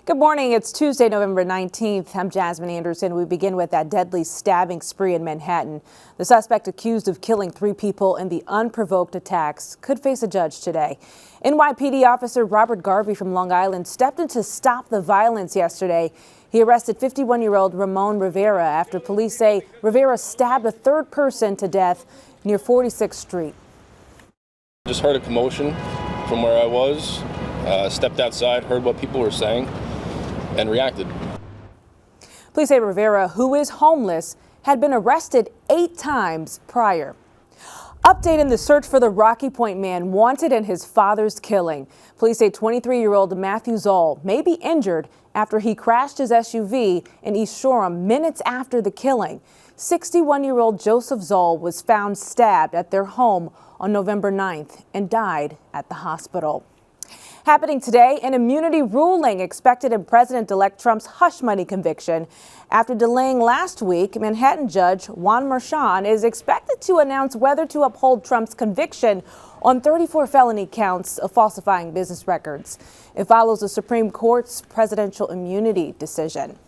Good morning. It's Tuesday, November 19th. I'm Jasmine Anderson. We begin with that deadly stabbing spree in Manhattan. The suspect accused of killing 3 people in the unprovoked attacks could face a judge today. NYPD officer Robert Garvey from Long Island stepped in to stop the violence yesterday. He arrested 51-year-old Ramon Rivera after police say Rivera stabbed a 3rd person to death near 46th Street. Just heard a commotion from where I was, stepped outside, heard what people were saying, and reacted. Police say Rivera, who is homeless, had been arrested 8 times prior. Update in the search for the Rocky Point man wanted in his father's killing. Police say 23-year-old Matthew Zoll may be injured after he crashed his SUV in East Shoreham minutes after the killing. 61-year-old Joseph Zoll was found stabbed at their home on November 9th and died at the hospital. Happening today, an immunity ruling expected in President-elect Trump's hush money conviction. After delaying last week, Manhattan Judge Juan Merchan is expected to announce whether to uphold Trump's conviction on 34 felony counts of falsifying business records. It follows the Supreme Court's presidential immunity decision.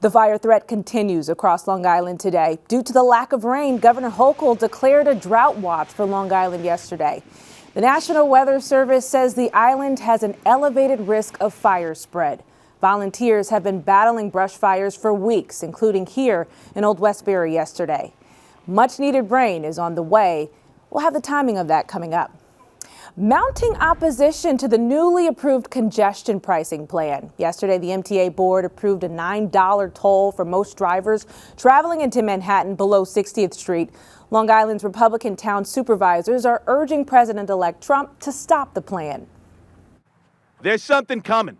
The fire threat continues across Long Island today. Due to the lack of rain, Governor Hochul declared a drought watch for Long Island yesterday. The National Weather Service says the island has an elevated risk of fire spread. Volunteers have been battling brush fires for weeks, including here in Old Westbury yesterday. Much needed rain is on the way. We'll have the timing of that coming up. Mounting opposition to the newly approved congestion pricing plan. Yesterday, the MTA board approved a $9 toll for most drivers traveling into Manhattan below 60th Street. Long Island's Republican town supervisors are urging President-elect Trump to stop the plan. There's something coming,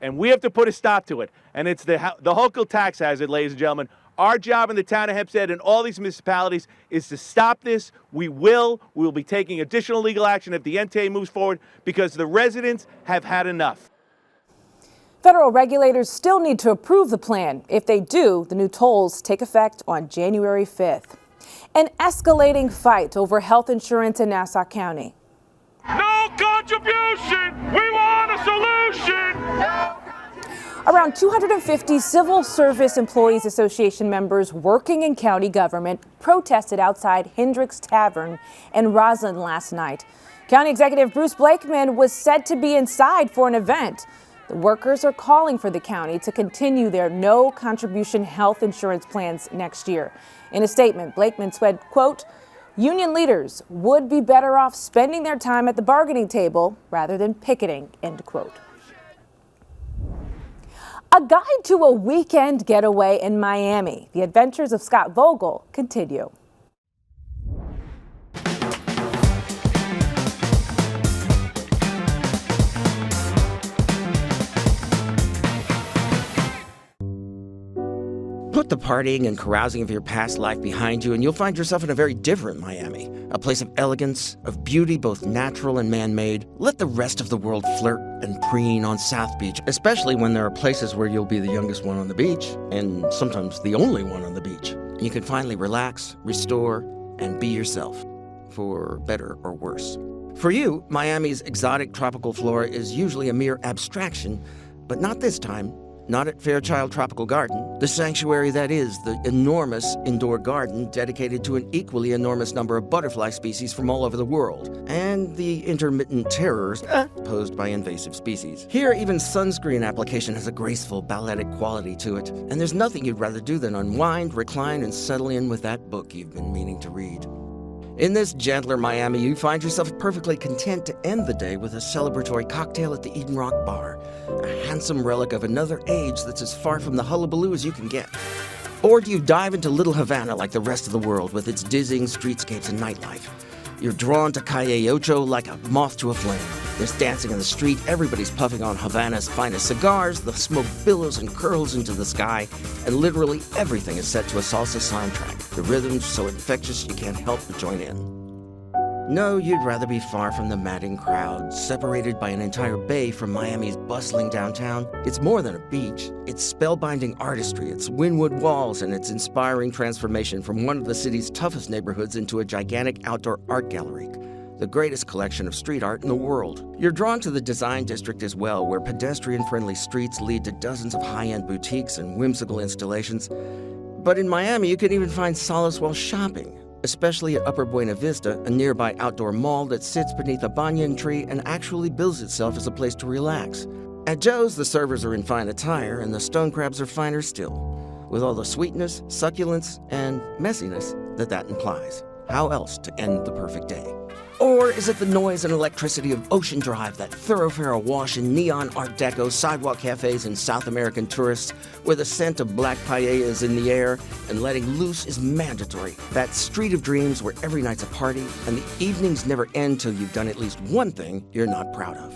and we have to put a stop to it. And it's the Hochul tax hazard, ladies and gentlemen. Our job in the town of Hempstead and all these municipalities is to stop this. We will be taking additional legal action if the MTA moves forward because the residents have had enough. Federal regulators still need to approve the plan. If they do, the new tolls take effect on January 5th. An escalating fight over health insurance in Nassau County. No contribution! We want a solution! No. Around 250 Civil Service Employees Association members working in county government protested outside Hendrick's Tavern in Roslyn last night. County Executive Bruce Blakeman was said to be inside for an event. The workers are calling for the county to continue their no contribution health insurance plans next year. In a statement, Blakeman said, quote, "Union leaders would be better off spending their time at the bargaining table rather than picketing," end quote. A guide to a weekend getaway in Miami. The adventures of Scott Vogel continue. Put the partying and carousing of your past life behind you, and you'll find yourself in a very different Miami. A place of elegance, of beauty, both natural and man-made. Let the rest of the world flirt and preen on South Beach, especially when there are places where you'll be the youngest one on the beach, and sometimes the only one on the beach. And you can finally relax, restore, and be yourself, for better or worse. For you, Miami's exotic tropical flora is usually a mere abstraction, but not this time. Not at Fairchild Tropical Garden, the sanctuary that is the enormous indoor garden dedicated to an equally enormous number of butterfly species from all over the world, and the intermittent terrors posed by invasive species. Here, even sunscreen application has a graceful, balletic quality to it, and there's nothing you'd rather do than unwind, recline, and settle in with that book you've been meaning to read. In this gentler Miami, you find yourself perfectly content to end the day with a celebratory cocktail at the Eden Rock Bar, a handsome relic of another age that's as far from the hullabaloo as you can get. Or do you dive into Little Havana like the rest of the world with its dizzying streetscapes and nightlife? You're drawn to Calle Ocho like a moth to a flame. There's dancing in the street, everybody's puffing on Havana's finest cigars, the smoke billows and curls into the sky, and literally everything is set to a salsa soundtrack. The rhythm's so infectious you can't help but join in. No, you'd rather be far from the madding crowd, separated by an entire bay from Miami's bustling downtown. It's more than a beach. It's spellbinding artistry, its windwood walls, and its inspiring transformation from one of the city's toughest neighborhoods into a gigantic outdoor art gallery. the greatest collection of street art in the world. You're drawn to the design district as well, where pedestrian-friendly streets lead to dozens of high-end boutiques and whimsical installations. But in Miami, you can even find solace while shopping, especially at Upper Buena Vista, a nearby outdoor mall that sits beneath a banyan tree and actually bills itself as a place to relax. At Joe's, the servers are in fine attire and the stone crabs are finer still, with all the sweetness, succulence, and messiness that implies. How else to end the perfect day? Or is it the noise and electricity of Ocean Drive, that thoroughfare awash in neon Art Deco, sidewalk cafes, and South American tourists, where the scent of black paella is in the air and letting loose is mandatory? That street of dreams where every night's a party and the evenings never end till you've done at least one thing you're not proud of.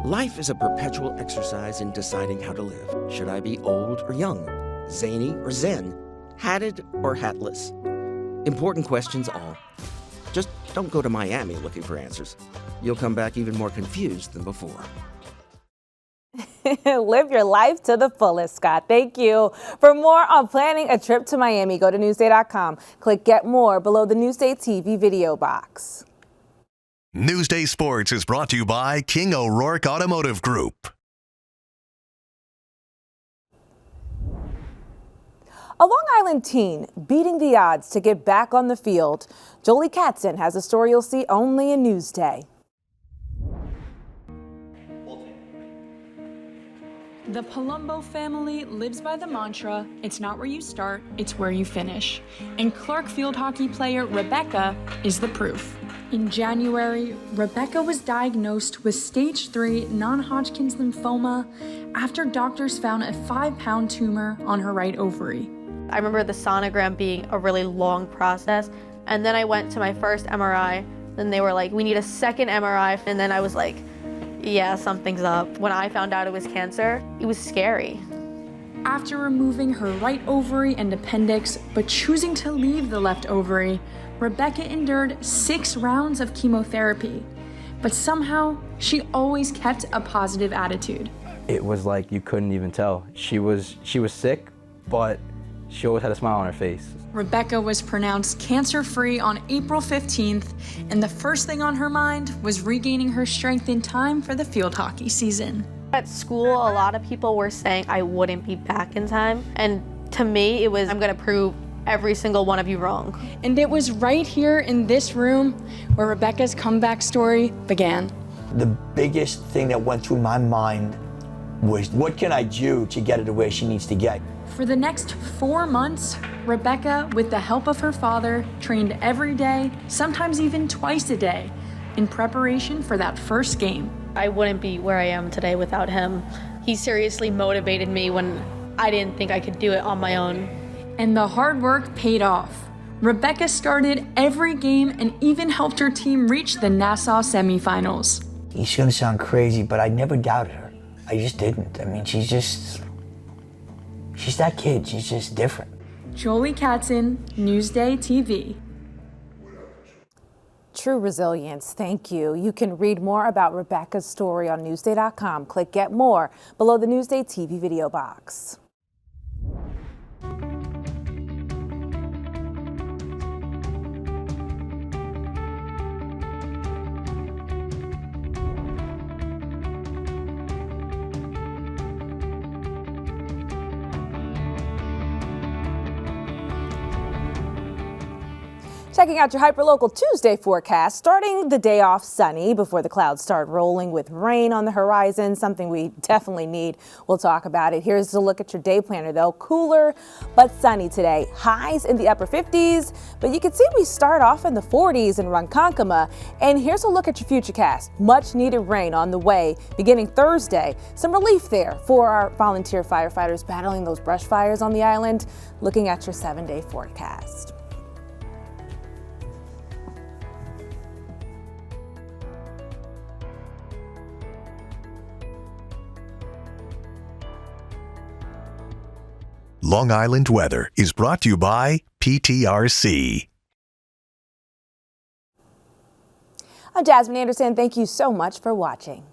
Life is a perpetual exercise in deciding how to live. Should I be old or young? Zany or zen? Hatted or hatless? Important questions all. Just don't go to Miami looking for answers. You'll come back even more confused than before. Live your life to the fullest, Scott. Thank you. For more on planning a trip to Miami, go to Newsday.com. Click Get More below the Newsday TV video box. Newsday Sports is brought to you by King O'Rourke Automotive Group. A Long Island teen beating the odds to get back on the field. Jolie Katzen has a story you'll see only in Newsday. The Palumbo family lives by the mantra, it's not where you start, it's where you finish. And Clark field hockey player Rebecca is the proof. In January, Rebecca was diagnosed with stage 3 non-Hodgkin's lymphoma after doctors found a 5-pound tumor on her right ovary. I remember the sonogram being a really long process, and then I went to my first MRI, and they were like, we need a second MRI, and then I was like, yeah, something's up. When I found out it was cancer, it was scary. After removing her right ovary and appendix, but choosing to leave the left ovary, Rebecca endured 6 rounds of chemotherapy. But somehow, she always kept a positive attitude. It was like you couldn't even tell. She was sick, but she always had a smile on her face. Rebecca was pronounced cancer-free on April 15th, and the first thing on her mind was regaining her strength in time for the field hockey season. At school, a lot of people were saying I wouldn't be back in time, and to me, it was, I'm gonna prove every single one of you wrong. And it was right here in this room where Rebecca's comeback story began. The biggest thing that went through my mind was, what can I do to get her to where she needs to get? For the next 4 months, Rebecca, with the help of her father, trained every day, sometimes even twice a day, in preparation for that first game. I wouldn't be where I am today without him. He seriously motivated me when I didn't think I could do it on my own. And the hard work paid off. Rebecca started every game and even helped her team reach the Nassau semifinals. It's gonna sound crazy, but I never doubted her. I just didn't. I mean, she's that kid. She's just different. Jolie Katzen, Newsday TV. True resilience. Thank you. You can read more about Rebecca's story on Newsday.com. Click Get More below the Newsday TV video box. Checking out your hyperlocal Tuesday forecast, starting the day off sunny before the clouds start rolling with rain on the horizon, something we definitely need. We'll talk about it. Here's a look at your day planner though. Cooler but sunny today. Highs in the upper 50s, but you can see we start off in the 40s in Ronkonkoma. And here's a look at your futurecast. Much needed rain on the way beginning Thursday. Some relief there for our volunteer firefighters battling those brush fires on the island. Looking at your 7-day forecast. Long Island weather is brought to you by PTRC. I'm Jasmine Anderson. Thank you so much for watching.